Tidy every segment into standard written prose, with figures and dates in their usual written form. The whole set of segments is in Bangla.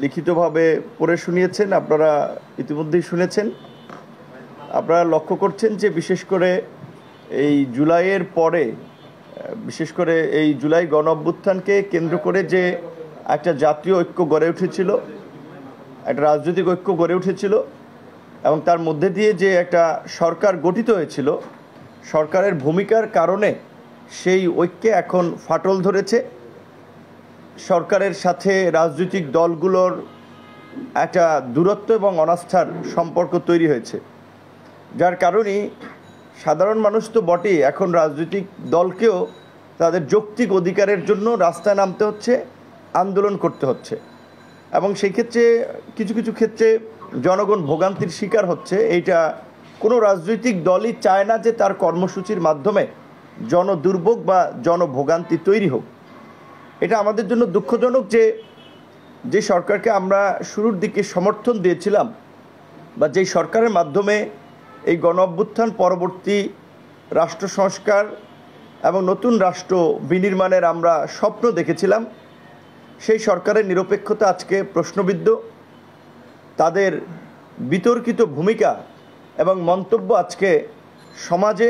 লিখিতভাবে পড়ে শুনিয়েছেন, আপনারা ইতিমধ্যেই শুনেছেন। আপনারা লক্ষ্য করছেন যে বিশেষ করে এই জুলাইয়ের পরে, বিশেষ করে এই জুলাই গণ অভ্যুত্থানকে কেন্দ্র করে যে একটা জাতীয় ঐক্য গড়ে উঠেছিল, একটা রাজনৈতিক ঐক্য গড়ে উঠেছিল এবং তার মধ্যে দিয়ে যে একটা সরকার গঠিত হয়েছিল, সরকারের ভূমিকার কারণে সেই ঐক্যে এখন ফাটল ধরেছে। সরকারের সাথে রাজনৈতিক দলগুলোর একটা দূরত্ব এবং অনাস্থার সম্পর্ক তৈরি হয়েছে, যার কারণেই সাধারণ মানুষ তো বটেই, এখন রাজনৈতিক দলকেও তাদের যৌক্তিক অধিকারের জন্য রাস্তায় নামতে হচ্ছে, আন্দোলন করতে হচ্ছে। এবং সেই ক্ষেত্রে কিছু কিছু ক্ষেত্রে জনগণ ভোগান্তির শিকার হচ্ছে। এইটা কোনো রাজনৈতিক দলই চায় না যে তার কর্মসূচির মাধ্যমে জনদুর্ভোগ বা জনভোগান্তি তৈরি হোক। এটা আমাদের জন্য দুঃখজনক যে সরকারকে আমরা শুরুর দিকে সমর্থন দিয়েছিলাম, বা যেই সরকারের মাধ্যমে এই গণ অভ্যুত্থান পরবর্তী রাষ্ট্র সংস্কার এবং নতুন রাষ্ট্র বিনির্মাণের আমরা স্বপ্ন দেখেছিলাম, সেই সরকারের নিরপেক্ষতা আজকে প্রশ্নবিদ্ধ। তাদের বিতর্কিত ভূমিকা এবং মন্তব্য আজকে সমাজে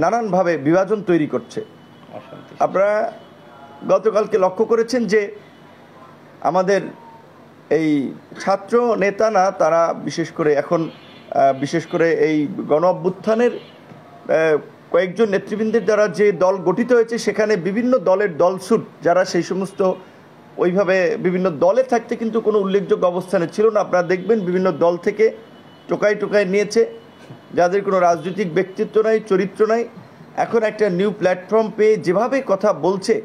নানানভাবে বিভাজন তৈরি করছে। আপনারা গতকালকে লক্ষ্য করেছেন যে আমাদের এই ছাত্র নেতা না, তারা বিশেষ করে এই গণ অভ্যুত্থানের কয়েকজন নেতৃবৃন্দের দ্বারা যে দল গঠিত হয়েছে, সেখানে বিভিন্ন দলের দলছুট যারা সেই সমস্ত ওইভাবে বিভিন্ন দলে থাকতে কিন্তু কোনো উল্লেখযোগ্য অবস্থানে ছিল না। আপনারা দেখবেন বিভিন্ন দল থেকে টোকাই নিয়েছে, যাদের কোনো রাজনৈতিক ব্যক্তিত্ব নাই, চরিত্র নাই। এখন একটা নিউ প্ল্যাটফর্ম পেয়ে যেভাবে কথা বলছে,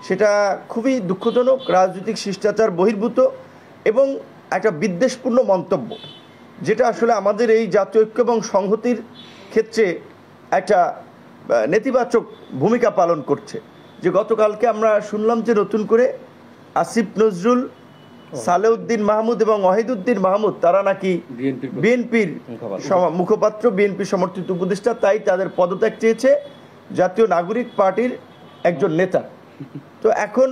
সেটা খুবই দুঃখজনক, রাজনৈতিক শিষ্টাচার বহির্ভূত এবং একটা বিদ্বেষপূর্ণ মন্তব্য, যেটা আসলে আমাদের এই জাতীয় ঐক্য এবং সংহতির ক্ষেত্রে একটা নেতিবাচক ভূমিকা পালন করছে। যে গতকালকে আমরা শুনলাম যে নতুন করে আসিফ নজরুল, সালেউদ্দিন মাহমুদ এবং ওয়াহিদুদ্দিন মাহমুদ তারা নাকি বিএনপির মুখপাত্র, বিএনপি সমর্থিত উপদেষ্টা, তাই তাদের পদত্যাগ চেয়েছে জাতীয় নাগরিক পার্টির একজন নেতা। তো এখন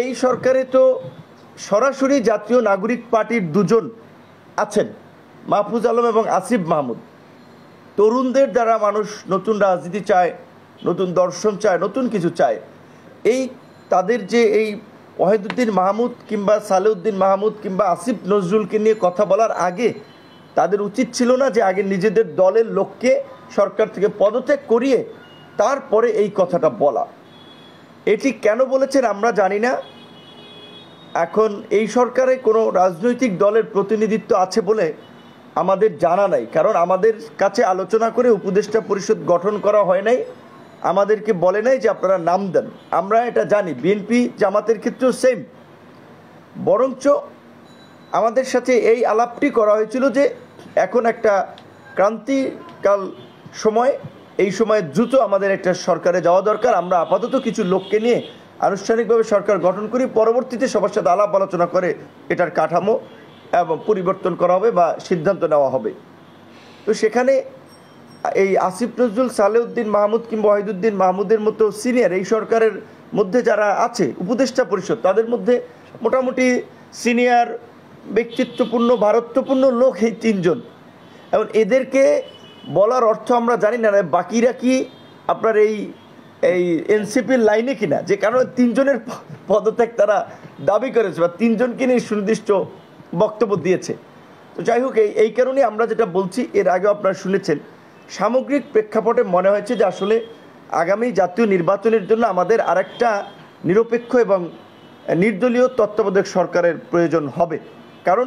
এই সরকারে তো সরাসরি জাতীয় নাগরিক পার্টির দুজন আছেন, মাহফুজ আলম এবং আসিফ মাহমুদ। তরুণদের দ্বারা মানুষ নতুন রাজনীতি চায়, নতুন দর্শন চায়, নতুন কিছু চায়। এই তাদের যে এই ওয়াহিদুদ্দিন মাহমুদ কিংবা সালেউদ্দিন মাহমুদ কিংবা আসিফ নজরুলকে নিয়ে কথা বলার আগে তাদের উচিত ছিল না যে আগে নিজেদের দলের লোককে সরকার থেকে পদত্যাগ করিয়ে তারপরে এই কথাটা বলা। এটি কেন বলেছেন আমরা জানি না। এখন এই সরকারে কোনো রাজনৈতিক দলের প্রতিনিধিত্ব আছে বলে আমাদের জানা নাই, কারণ আমাদের কাছে আলোচনা করে উপদেষ্টা পরিষদ গঠন করা হয় নাই, আমাদেরকে বলে নাই যে আপনারা নাম দেন। আমরা এটা জানি, বিএনপি জামাতের ক্ষেত্রেও সেম। বরঞ্চ আমাদের সাথে এই আলাপটি করা হয়েছিল যে এখন একটা ক্রান্তিকাল সময়, এই সময় দ্রুত আমাদের একটা সরকারে যাওয়া দরকার। আমরা আপাতত কিছু লোককে নিয়ে আনুষ্ঠানিকভাবে সরকার গঠন করি, পরবর্তীতে সবার সাথে আলাপ আলোচনা করে এটার কাঠামো এবং পরিবর্তন করা হবে বা সিদ্ধান্ত নেওয়া হবে। তো সেখানে এই আসিফ নজরুল, সালেউদ্দিন মাহমুদ কিংবা ওয়াহিদুদ্দিন মাহমুদের মতো সিনিয়র এই সরকারের মধ্যে যারা আছে উপদেষ্টা পরিষদ, তাদের মধ্যে মোটামুটি সিনিয়র ব্যক্তিত্বপূর্ণ ভারত্বপূর্ণ লোক এই তিনজন। এবং এদেরকে বলার অর্থ আমরা জানি না বাকিরা কি আপনার এই এনসিপির লাইনে কিনা, যে কারণে তিনজনের পদত্যাগ তারা দাবি করেছে বা তিনজনকে নিয়ে সুনির্দিষ্ট বক্তব্য দিয়েছে। তো যাই হোক, এই কারণে আমরা যেটা বলছি, এর আগে আপনারা শুনেছেন, সামগ্রিক প্রেক্ষাপটে মনে হয়েছে যে আসলে আগামী জাতীয় নির্বাচনের জন্য আমাদের আরেকটা নিরপেক্ষ এবং নির্দলীয় তত্ত্বাবধায়ক সরকারের প্রয়োজন হবে। কারণ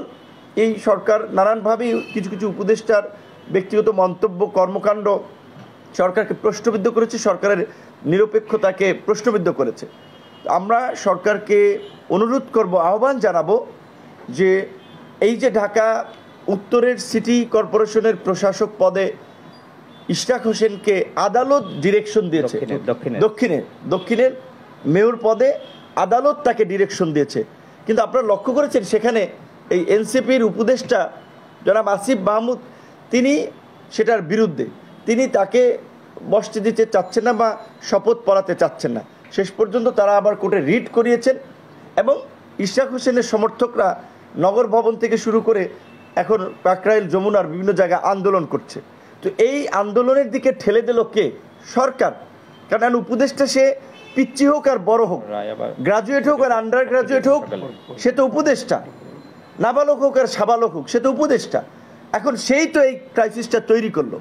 এই সরকার নানানভাবেই কিছু কিছু উপদেষ্টার ব্যক্তিগত মন্তব্য, কর্মকাণ্ড সরকারকে প্রশ্নবিদ্ধ করেছে, সরকারের নিরপেক্ষতাকে প্রশ্নবিদ্ধ করেছে। আমরা সরকারকে অনুরোধ করব, আহ্বান জানাবো যে এই যে ঢাকা উত্তরের সিটি কর্পোরেশনের প্রশাসক পদে ইশরাক হোসেনকে আদালত ডিরেকশন দিয়েছে, দক্ষিণের মেয়র পদে আদালত তাকে ডিরেকশন দিয়েছে, কিন্তু আপনারা লক্ষ্য করেছেন সেখানে এই এনসিপির উপদেষ্টা জনাব আসিফ মাহমুদ তিনি সেটার বিরুদ্ধে, তিনি তাকে বসতে দিতে চাচ্ছেন না বা শপথ পড়াতে চাচ্ছেন না। শেষ পর্যন্ত তারা আবার কোর্টে রিট করিয়েছেন এবং ইশরাক হোসেনের সমর্থকরা নগর ভবন থেকে শুরু করে এখন কাকরাইল যমুনার বিভিন্ন জায়গায় আন্দোলন করছে। তো এই আন্দোলনের দিকে ঠেলে দিল কে? সরকার। কারণ উপদেষ্টা সে পিচ্চি হোক আর বড় হোক, গ্রাজুয়েট হোক আর আন্ডার গ্রাজুয়েট হোক, সে তো উপদেষ্টা। নাবালক হোক আর সাবালক হোক, সে তো উপদেষ্টা। এখন সেই তো এই ক্রাইসিসটা তৈরি করলো।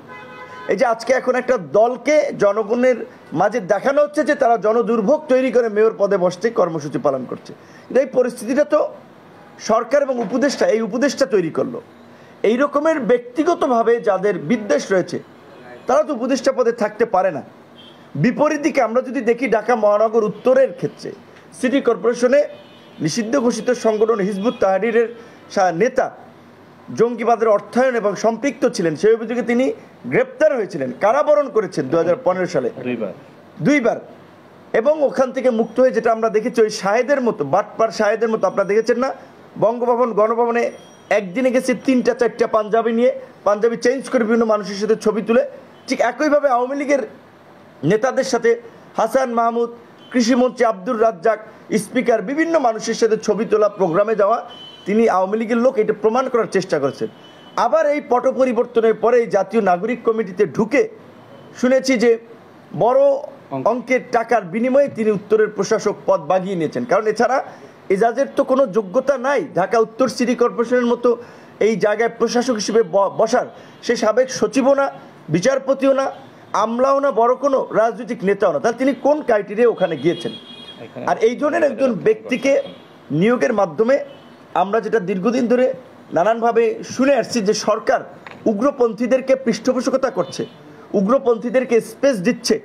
এই যে আজকে এখন একটা দলকে জনগণের মাঝে দেখানো হচ্ছে যে তারা জনদুর্ভোগ তৈরি করে মেয়র পদে বসতে কর্মসূচি পালন করছে। কিন্তু এই পরিস্থিতিটা তো সরকার এবং উপদেষ্টা, এই উপদেষ্টা তৈরি করলো। এই রকমের ব্যক্তিগতভাবে যাদের বিদ্বেষ রয়েছে তারা তো উপদেষ্টা পদে থাকতে পারে না। বিপরীত দিকে আমরা যদি দেখি ঢাকা মহানগর উত্তরের ক্ষেত্রে সিটি কর্পোরেশনে নিষিদ্ধ ঘোষিত সংগঠন হিজবুত তাহরীরের নেতা জঙ্গিবাদের অর্থায়ন এবং সম্পৃক্ত ছিলেন, সেই অভিযোগে তিনি গ্রেপ্তার হয়েছিলেন, কারাবরণ করেছেন 2015 সালে দুইবার। এবং ওখান থেকে মুক্ত হয়ে যেটা আমরা দেখেছি, ওই শাহেদের মতো, বাটপার শাহেদের মতো, আপনারা দেখেছেন না বঙ্গভবন গণভবনে একদিনে গেছে 3-4টা পাঞ্জাবি নিয়ে, পাঞ্জাবি চেঞ্জ করে বিভিন্ন মানুষের সাথে ছবি তুলে। ঠিক একইভাবে আওয়ামী লীগের নেতাদের সাথে হাসান মাহমুদ, কৃষিমন্ত্রী আব্দুর রাজ্জাক, স্পিকার, বিভিন্ন মানুষের সাথে ছবি তোলা, প্রোগ্রামে যাওয়া, তিনি আওয়ামী লীগের লোক এটা প্রমাণ করার চেষ্টা করেছেন। আবার এই পট পরিবর্তনের পরে এই জাতীয় নাগরিক কমিটিতে ঢুকে শুনেছি যে বড় অঙ্কের টাকার বিনিময়ে তিনি উত্তরের প্রশাসক পদ বাগিয়ে নিয়েছেন। কারণ এছাড়া এজাজের তো কোনো যোগ্যতা নাই ঢাকা উত্তর সিটি কর্পোরেশনের মতো এই জায়গায় প্রশাসক হিসেবে বসার। সে সাবেক সচিবও না, বিচারপতিও না, আমলাও না, বড় কোনো রাজনৈতিক নেতাও না। তাহলে তিনি কোন ক্রাইটেরিয়া ওখানে গিয়েছেন? আর এই ধরনের একজন ব্যক্তিকে নিয়োগের মাধ্যমে আমরা যেটা দীর্ঘদিন ধরে নানানভাবে শুনে আসছি যে সরকার উগ্রপন্থীদেরকে পৃষ্ঠপোষকতা করছে, উগ্রপন্থীদেরকে স্পেস দিচ্ছে।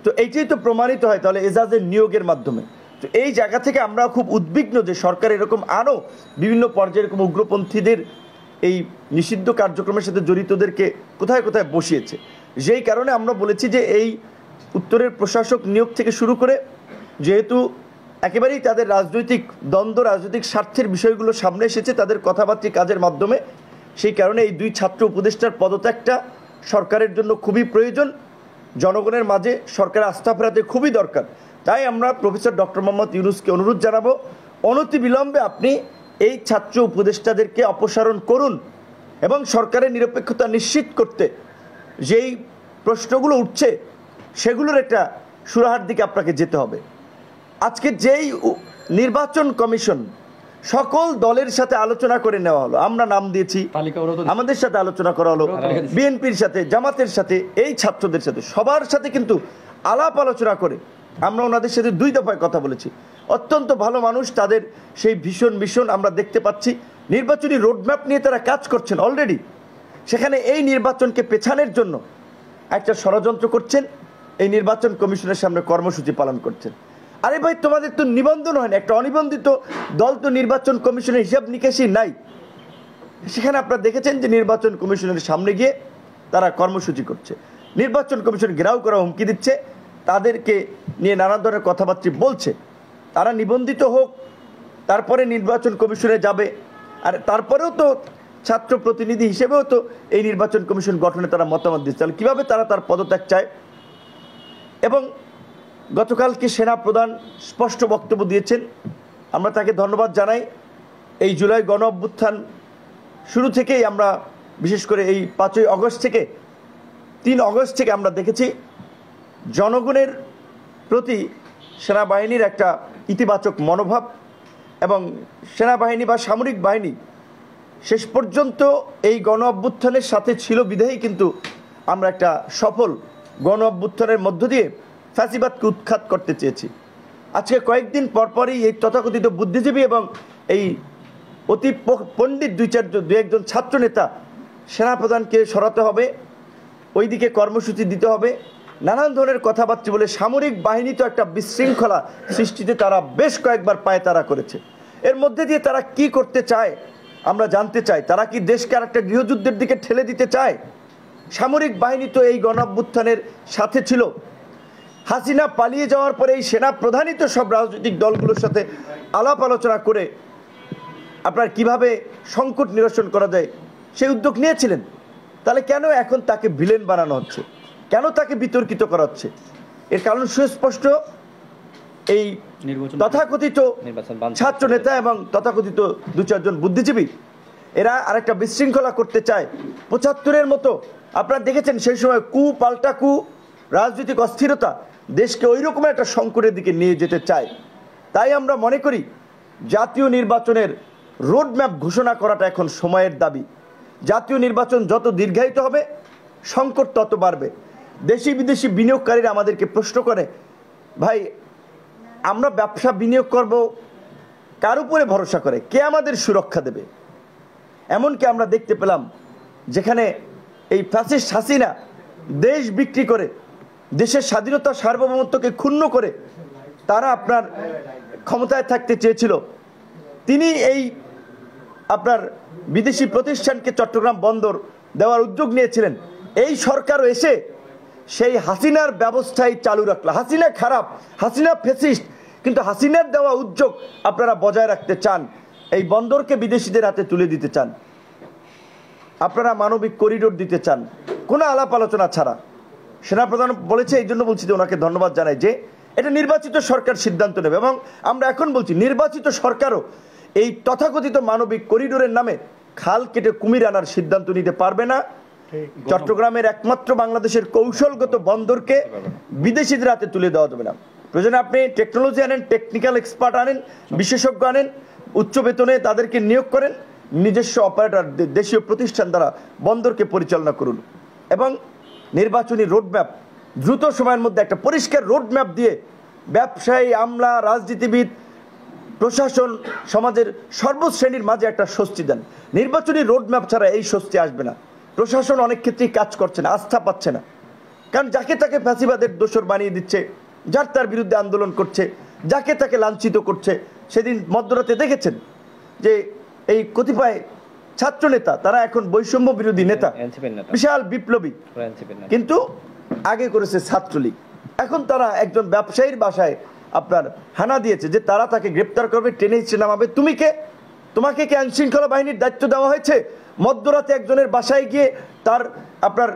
তো এইটাই তো প্রমাণিত হয় তাহলে এজাজের নিয়োগের মাধ্যমে। তো এই জায়গা থেকে আমরা খুব উদ্বিগ্ন যে সরকার এরকম আরও বিভিন্ন পর্যায়ে এরকম উগ্রপন্থীদের এই নিষিদ্ধ কার্যক্রমের সাথে জড়িতদেরকে কোথায় কোথায় বসিয়েছে। যেই কারণে আমরা বলেছি যে এই উত্তরের প্রশাসক নিয়োগ থেকে শুরু করে, যেহেতু একেবারেই তাদের রাজনৈতিক দ্বন্দ্ব, রাজনৈতিক স্বার্থের বিষয়গুলো সামনে এসেছে তাদের কথাবার্তা কাজের মাধ্যমে, সেই কারণে এই দুই ছাত্র উপদেষ্টার পদত্যাগটা সরকারের জন্য খুবই প্রয়োজন। জনগণের মাঝে সরকারের আস্থা ফেরাতে খুবই দরকার। তাই আমরা প্রফেসর ডক্টর মোহাম্মদ ইউনূসকে অনুরোধ জানাবো, অনতিবিলম্বে আপনি এই ছাত্র উপদেষ্টাদেরকে অপসারণ করুন এবং সরকারের নিরপেক্ষতা নিশ্চিত করতে যেই প্রশ্নগুলো উঠছে সেগুলোর একটা সুরাহার দিকে আপনাকে যেতে হবে। আজকে যেই নির্বাচন কমিশন সকল দলের সাথে আলোচনা করে নেওয়া হলো, আমরা নাম দিয়েছি, আমাদের সাথে আলোচনা করা হলো, বিএনপির সাথে, জামাতের সাথে, এই ছাত্রদের সাথে, সবার সাথে কিন্তু আলাপ আলোচনা করে আমরা ওনাদের সাথে 2 দফায় কথা বলেছি। অত্যন্ত ভালো মানুষ, তাদের সেই ভীষণ আমরা দেখতে পাচ্ছি নির্বাচনী রোডম্যাপ নিয়ে তারা কাজ করছেন অলরেডি। সেখানে এই নির্বাচনকে পেছানোর জন্য একটা ষড়যন্ত্র করছেন, এই নির্বাচন কমিশনের সামনে কর্মসূচি পালন করছেন। আরে ভাই, তোমাদের তো নিবন্ধন হয় না, একটা অনিবন্ধিত দল তো নির্বাচন কমিশনের হিসাব নিকাশই নাই। সেখানে আপনারা দেখেছেন যে নির্বাচন কমিশনের সামনে গিয়ে তারা কর্মসূচি করছে, নির্বাচন কমিশন ঘেরাও করা হুমকি দিচ্ছে, তাদেরকে নিয়ে নানা ধরনের কথাবার্তা বলছে। তারা নিবন্ধিত হোক, তারপরে নির্বাচন কমিশনে যাবে, আর তারপরেও তো ছাত্র প্রতিনিধি হিসেবেও তো এই নির্বাচন কমিশন গঠনে তারা মতামত দিচ্ছে। তাহলে কীভাবে তারা তার পদত্যাগ চায়? এবং গতকালকে সেনা প্রধান স্পষ্ট বক্তব্য দিয়েছেন, আমরা তাকে ধন্যবাদ জানাই। এই জুলাই গণ অভ্যুত্থান শুরু থেকেই আমরা, বিশেষ করে এই 5ই আগস্ট থেকে 3 আগস্ট থেকে আমরা দেখেছি জনগণের প্রতি সেনাবাহিনীর একটা ইতিবাচক মনোভাব, এবং সেনাবাহিনী বা সামরিক বাহিনী শেষ পর্যন্ত এই গণ অভ্যুত্থানের সাথে ছিল বিধায়ী কিন্তু আমরা একটা সফল গণ অভ্যুত্থানের মধ্য দিয়ে ফ্যাসিবাদকে উৎখাত করতে চেয়েছি। আজকে কয়েকদিন পরপরই এই তথাকথিত বুদ্ধিজীবী এবং এই অতি পণ্ডিত 2-1জন ছাত্র নেতা সেনাপ্রধানকে সরাতে হবে, ওইদিকে কর্মসূচি দিতে হবে, নানান ধরনের কথাবার্তা বলে সামরিক বাহিনী তো একটা বিশৃঙ্খলা সৃষ্টিতে তারা বেশ কয়েকবার পায়তারা করেছে। এর মধ্যে দিয়ে তারা কি করতে চায় আমরা জানতে চাই। তারা কি দেশকে আর একটা গৃহযুদ্ধের দিকে ঠেলে দিতে চায়? সামরিক বাহিনী তো এই গণ অভ্যুত্থানের সাথে ছিল। হাসিনা পালিয়ে যাওয়ার পরে এই সেনা প্রধানই তো সব রাজনৈতিক দলগুলোর সাথে আলাপ আলোচনা করে আপনার কিভাবে সংকট নিরসন করা যায় সেই উদ্যোগ নিয়েছিলেন। তাহলে কেন এখন তাকে ভিলেন বানানো হচ্ছে? কেন তাকে বিতর্কিত করা হচ্ছে? এর কারণ সুস্পষ্ট। এই তথাকথিত ছাত্র নেতা এবং তথাকথিত দু চারজন বুদ্ধিজীবী এরা আরেকটা বিশৃঙ্খলা করতে চায় ৭৫-এর মতো। আপনারা দেখেছেন সেই সময় পাল্টা রাজনৈতিক অস্থিরতা দেশকে ওই রকম একটা সংকটের দিকে নিয়ে যেতে চায়। তাই আমরা মনে করি জাতীয় নির্বাচনের রোডম্যাপ ঘোষণা করাটা এখন সময়ের দাবি। জাতীয় নির্বাচন যত দীর্ঘায়িত হবে সংকট তত বাড়বে। দেশি বিদেশি বিনিয়োগকারীরা আমাদেরকে প্রশ্ন করে, ভাই আমরা ব্যবসা বিনিয়োগ করব কার উপরে ভরসা করে, কে আমাদের সুরক্ষা দেবে? এমনকি আমরা দেখতে পেলাম যেখানে এই ফ্যাসিস্ট হাসিনা দেশ বিক্রি করে দেশের স্বাধীনতা সার্বভৌমত্বকে ক্ষুণ্ণ করে তারা আপনার ক্ষমতায় থাকতে চেয়েছিল, তিনি এই আপনার বিদেশি প্রতিষ্ঠানকে চট্টগ্রাম বন্দর দেওয়ার উদ্যোগ নিয়েছিলেন। এই সরকারও এসে সেই হাসিনার ব্যবস্থাই চালু রাখলো। হাসিনা খারাপ, হাসিনা ফ্যাসিস্ট, কিন্তু হাসিনার দেওয়া উদ্যোগ আপনারা বজায় রাখতে চান, এই বন্দরকে বিদেশিদের হাতে তুলে দিতে চান, আপনারা মানবিক করিডোর দিতে চান কোনো আলাপ আলোচনা ছাড়া। সেনাপ্রধান বলেছে, এই জন্য বলছি যে ওনাকে ধন্যবাদ জানাই যে এটা নির্বাচিত সরকার সিদ্ধান্ত নেবে। এবং আমরা এখন বলছি নির্বাচিত সরকারও এই তথাকথিত মানবিক করিডোরের নামে খাল কেটে কুমির আনার সিদ্ধান্ত নিতে পারবে না। চট্টগ্রামের একমাত্র বাংলাদেশের কৌশলগত বন্দরকে বিদেশিদের হাতে তুলে দেওয়া যাবে না। প্রয়োজনে আপনি টেকনোলজি আনেন, টেকনিক্যাল এক্সপার্ট আনেন, বিশেষজ্ঞ আনেন, উচ্চ বেতনে তাদেরকে নিয়োগ করেন, নিজস্ব অপারেটর দেশীয় প্রতিষ্ঠান দ্বারা বন্দরকে পরিচালনা করুন এবং নির্বাচনী রোডম্যাপ দ্রুত সময়ের মধ্যে একটা পরিষ্কার রোডম্যাপ দিয়ে ব্যবসায়ী, আমলা, রাজনীতিবিদ, প্রশাসন, সমাজের সর্বশ্রেণীর মাঝে একটা স্বস্তি দেন। নির্বাচনী রোডম্যাপ ছাড়া এই স্বস্তি আসবে না। প্রশাসন অনেক ক্ষেত্রেই কাজ করছে না, আস্থা পাচ্ছে না, কারণ যাকে তাকে ফ্যাসিবাদের দোসর বানিয়ে দিচ্ছে, যার তার বিরুদ্ধে আন্দোলন করছে, যাকে তাকে লাঞ্ছিত করছে। সেদিন মধ্যরাতে দেখেছেন যে এই কতিপয় ছাত্র নেতা তারা এখন বৈষম্য বিরোধী নেতা, বিশাল বিপ্লবী, কিন্তু আগে করেছে ছাত্রলীগ। এখন তারা একজন ব্যবসায়ীর বাসায় আপনার হানা দিয়েছে যে তারা তাকে গ্রেপ্তার করবে, টেনে হিচড়ে নামাবে। তুমি কে? তোমাকে কি আইন শৃঙ্খলা বাহিনীর দায়িত্ব দেওয়া হয়েছে মধ্যরাতে একজনের বাসায় গিয়ে তার আপনার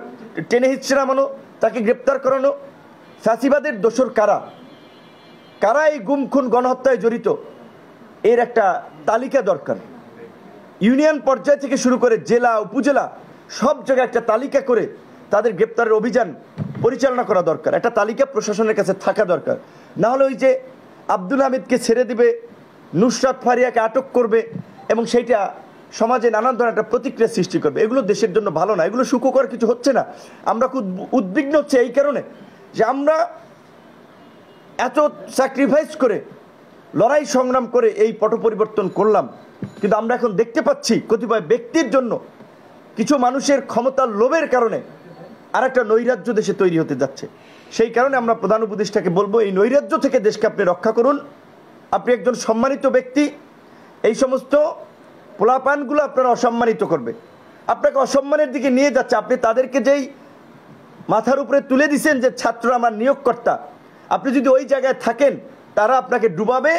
টেনে হিচড়ে নামানো, তাকে গ্রেপ্তার করানো? ফ্যাসিবাদের দোসর কারা কারা এই গুম খুন গণহত্যায় জড়িত এর একটা তালিকা দরকার। ইউনিয়ন পর্যায় থেকে শুরু করে জেলা, উপজেলা সব জায়গায় একটা তালিকা করে তাদের গ্রেপ্তারের অভিযান পরিচালনা করা দরকার। একটা তালিকা প্রশাসনের কাছে থাকা দরকার। না হলে ওই যে আব্দুল হামিদকে ছেড়ে দিবে, নুসরাত ফারিয়াকে আটক করবে এবং সেইটা সমাজে নানান ধরনের একটা প্রতিক্রিয়া সৃষ্টি করবে, এগুলো দেশের জন্য ভালো না, এগুলো সুখকর কিছু হচ্ছে না। আমরা খুব উদ্বিগ্ন হচ্ছে এই কারণে যে আমরা এত স্যাক্রিফাইস করে লড়াই সংগ্রাম করে এই পট পরিবর্তন করলাম, কিন্তু আমরা এখন দেখতে পাচ্ছি কতিপয় ব্যক্তির জন্য, কিছু মানুষের ক্ষমতার লোভের কারণে আর একটা নৈরাজ্য দেশে তৈরি হতে যাচ্ছে। সেই কারণে আমরা প্রধান উপদেষ্টাকে বলবো, এই নৈরাজ্য থেকে দেশকে আপনি রক্ষা করুন। আপনি একজন সম্মানিত ব্যক্তি, এই সমস্ত পোলাপানগুলো আপনারা অসম্মানিত করবে, আপনাকে অসম্মানের দিকে নিয়ে যাচ্ছে। আপনি তাদেরকে যেই মাথার উপরে তুলে দিচ্ছেন যে ছাত্র আমার নিয়োগকর্তা, আপনি যদি ওই জায়গায় থাকেন তারা আপনাকে ডুবাবে,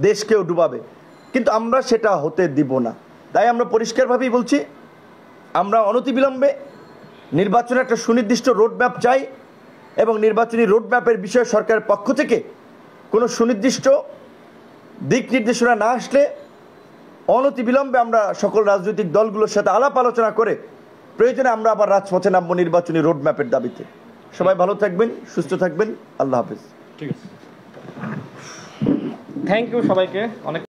দেশকেও ডুবাবে, কিন্তু আমরা সেটা হতে দিব না। তাই আমরা পরিষ্কারভাবেই বলছি, আমরা অনতিবিলম্বে নির্বাচনের একটা সুনির্দিষ্ট রোডম্যাপ চাই এবং নির্বাচনী রোডম্যাপের বিষয়ে সরকারের পক্ষ থেকে কোনো সুনির্দিষ্ট দিক নির্দেশনা না আসলে অনতিবিলম্বে আমরা সকল রাজনৈতিক দলগুলোর সাথে আলাপ আলোচনা করে প্রয়োজনে আমরা আবার রাজপথে নামবো নির্বাচনী রোডম্যাপের দাবিতে। সবাই ভালো থাকবেন, সুস্থ থাকবেন। আল্লাহ হাফেজ। ঠিক আছে, থ্যাংক ইউ সবাইকে। অনেক